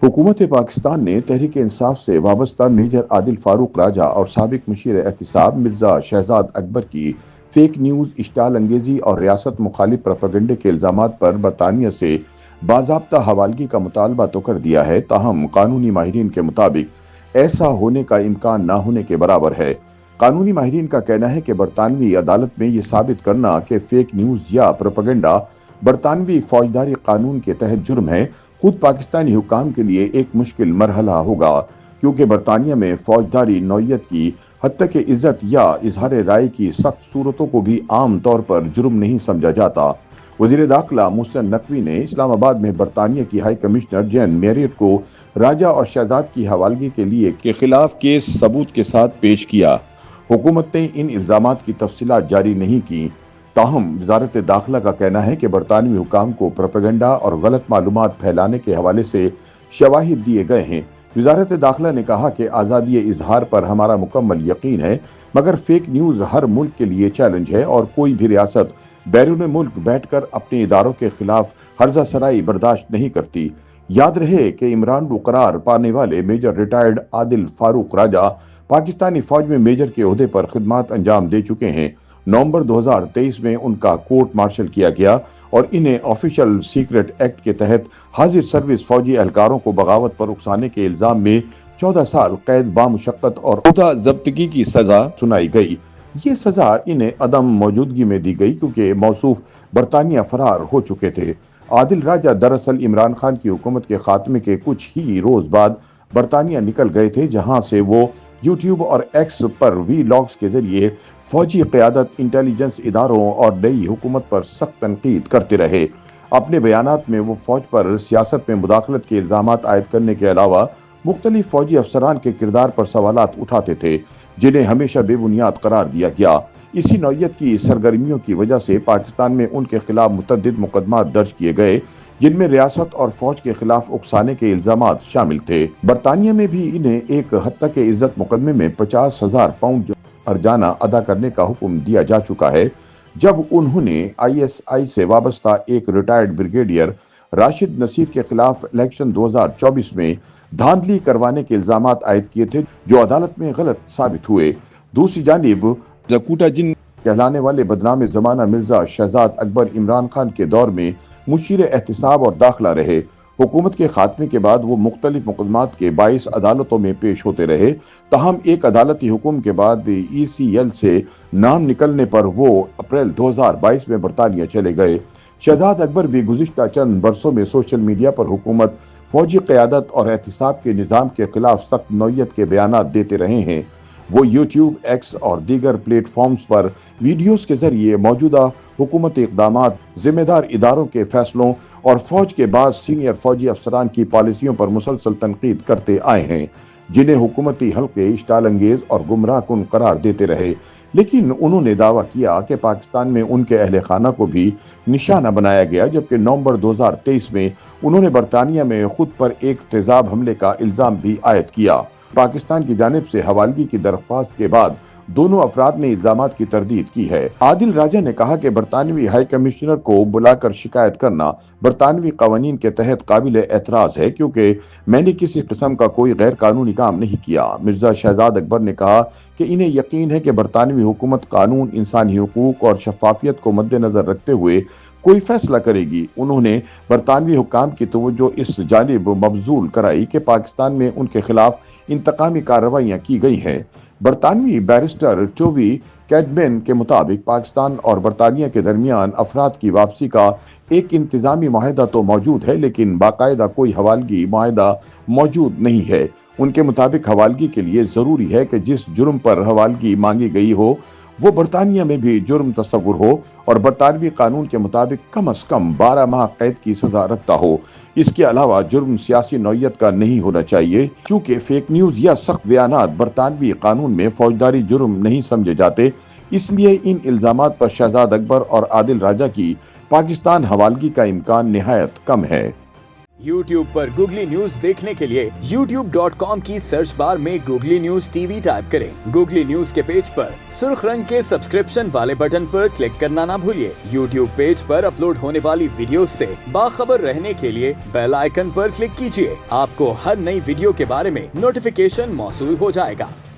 हुकूमत पाकिस्तान ने तहरीक इंसाफ से वाबस्ता मेजर आदिल फारूक राजा और साबिक मुशीर एहतिसाब मिर्जा शहजाद अकबर की फेक न्यूज, इश्ताल अंगेजी और रियासत मुखालिफ प्रोपेगेंडे के इल्जामात पर बरतानिया से बाज़ाब्ता हवालगी का मुतालबा तो कर दिया है, ताहम कानूनी माहिरीन के मुताबिक ऐसा होने का इम्कान ना होने के बराबर है। कानूनी माहिरीन का कहना है कि बरतानवी अदालत में यह साबित करना कि फेक न्यूज या प्रोपेगेंडा बरतानवी फौजदारी कानून के तहत जुर्म है, खुद पाकिस्तानी हुकाम के लिए एक मुश्किल मरहला होगा, क्योंकि बरतानिया में फौजदारी नौयत की हत्या के इज्जत या इजहार राय की सख्त सूरतों को भी आम तौर पर जुर्म नहीं समझा जाता। वजीर दाखिला मोहसिन नकवी ने इस्लामाबाद में बरतानिया की हाई कमिश्नर जैन मैरियट को राजा और शहजाद की हवालगी के खिलाफ केस सबूत के साथ पेश किया। हुकूमत ने इन इल्जामात की तफसीलात जारी नहीं की, ताहम वजारत दाखिला का कहना है कि बरतानवी हुकाम को प्रोपेगेंडा और गलत मालूमात फैलाने के हवाले से शवाहिद दिए गए हैं। वजारत दाखिला ने कहा कि आज़ादी इजहार पर हमारा मुकम्मल यकीन है, मगर फेक न्यूज़ हर मुल्क के लिए चैलेंज है और कोई भी रियासत बैरून मुल्क बैठकर अपने इदारों के खिलाफ हर्जा सराई बर्दाश्त नहीं करती। याद रहे कि इमरान करार पाने वाले मेजर रिटायर्ड आदिल फारूक राजा पाकिस्तानी फौज में मेजर के ओहदे पर खिदमत अंजाम दे चुके हैं। नवंबर 2023 में उनका कोर्ट मार्शल किया गया और इन्हें ऑफिशियल सीक्रेट एक्ट के तहत हाजिर सर्विस फौजी एहलकारों को बगावत पर उकसाने के इल्जाम में 14 साल कैद बामुशक्कत और खुदा जब्तगी की सजा सुनाई गई। ये सजा इन्हें अदम मौजूदगी में दी गई क्योंकि मौसूफ बरतानिया फरार हो चुके थे। आदिल राजा दरअसल इमरान खान की हुकूमत के खात्मे के कुछ ही रोज बाद बरतानिया निकल गए थे, जहां से वो यूट्यूब और एक्स पर वीलॉग्स के जरिए फौजी क़यादत, इंटेलिजेंस इदारों और नई हुकूमत पर सख्त तनकीद करते रहे। अपने बयानात में वो फौज पर सियासत में मुदाखलत के इल्जामात आयद करने के अलावा मुख्तलिफ फौजी अफसरान के किरदार पर सवालात उठाते थे, जिन्हें हमेशा बेबुनियाद करार दिया गया। इसी नौयत की सरगर्मियों की वजह से पाकिस्तान में उनके खिलाफ मुतअद्दिद मुकदमात दर्ज किए गए, जिनमें रियासत और फौज के खिलाफ उकसाने के इल्जामात शामिल थे। बरतानिया में भी इन्हें एक हत्या के इज्जत मुकदमे में 50,000 पाउंड अर्जाना अदा करने का हुक्म दिया जा चुका है, जब उन्होंने ISI से वाबस्ता एक रिटायर्ड ब्रिगेडियर राशिद नसीर के खिलाफ इलेक्शन 2024 में धांधली करवाने के इल्जामात आयद किए थे, जो अदालत में गलत साबित हुए। दूसरी जानिब जकूटा जिन कहलाने वाले बदनाम जमाना मिर्जा शहजाद अकबर इमरान खान के दौर में मुशीर एहतिसाब और दाखिला रहे। हुकूमत के खात्मे के बाद वो मुख्तलिफ मुकदमात के 22 अदालतों में पेश होते रहे, ताहम एक अदालती हुक्म के बाद ECL से नाम निकलने पर वो अप्रैल 2022 में बरतानिया चले गए। शहजाद अकबर भी गुज़िश्ता चंद बरसों में सोशल मीडिया पर हुकूमत, फौजी क़यादत और एहतिसाब के निज़ाम के खिलाफ सख्त नौयत के बयानात देते रहे हैं। वो यूट्यूब, एक्स और दीगर प्लेटफॉर्म्स पर वीडियोस के जरिए मौजूदा हुकूमती इक़दामात, जिम्मेदार इदारों के फैसलों और फौज के बाद सीनियर फौजी अफसरान की पॉलिसियों पर मुसलसल तनकीद करते आए हैं, जिन्हें हुकूमती हल्के इश्ताल अंगेज और गुमराह कुन करार देते रहे। लेकिन उन्होंने दावा किया कि पाकिस्तान में उनके अहले खाना को भी निशाना बनाया गया, जबकि नवंबर 2023 में उन्होंने बरतानिया में खुद पर एक तेजाब हमले का इल्जाम भी आयद किया। पाकिस्तान की जानिब से हवालगी की दरख्वास्त के बाद दोनों अफराद ने इल्जामात की तरदीद की है। आदिल राजा ने कहा कि बरतानवी हाई कमिश्नर को बुलाकर शिकायत करना बरतानवी कवानीन के तहत काबिल एतराज है, क्योंकि मैंने किसी किस्म का कोई गैर कानूनी काम नहीं किया। मिर्जा शहजाद अकबर ने कहा कि इन्हें यकीन है कि बरतानवी हुकूमत कानून, इंसानी हुकूक और शफाफियत को मद्देनजर रखते हुए कोई फैसला करेगी। उन्होंने बरतानवी हुकाम की तवज्जो इस जानिब मबजूल कराई कि पाकिस्तान में उनके खिलाफ इंतकामी कार्रवाइयाँ की गई हैं। बरतानवी बैरिस्टर टोबी कैडमैन के मुताबिक पाकिस्तान और बरतानिया के दरमियान अफराद की वापसी का एक इंतजामी माहिदा तो मौजूद है, लेकिन बाकायदा कोई हवालगी माहिदा मौजूद नहीं है। उनके मुताबिक हवालगी के लिए जरूरी है कि जिस जुर्म पर हवालगी मांगी गई हो वो बरतानिया में भी जुर्म तस्वुर हो और बरतानवी कानून के मुताबिक कम अज कम 12 माह कैद की सजा रखता हो। इसके अलावा जुर्म सियासी नौयत का नहीं होना चाहिए, चूंकि फेक न्यूज या सख्त बयानात बरतानवी कानून में फौजदारी जुर्म नहीं समझे जाते। इसलिए इन इल्जामात पर शहजाद अकबर और आदिल राजा की पाकिस्तान हवालगी का इम्कान निहायत कम है। YouTube पर गूगली न्यूज देखने के लिए youtube.com की सर्च बार में गूगली न्यूज टीवी टाइप करें। गूगली न्यूज के पेज पर सुर्ख रंग के सब्सक्रिप्शन वाले बटन पर क्लिक करना ना भूलिए। YouTube पेज पर अपलोड होने वाली वीडियोस से बाखबर रहने के लिए बेल आइकन पर क्लिक कीजिए। आपको हर नई वीडियो के बारे में नोटिफिकेशन मौसूल हो जाएगा।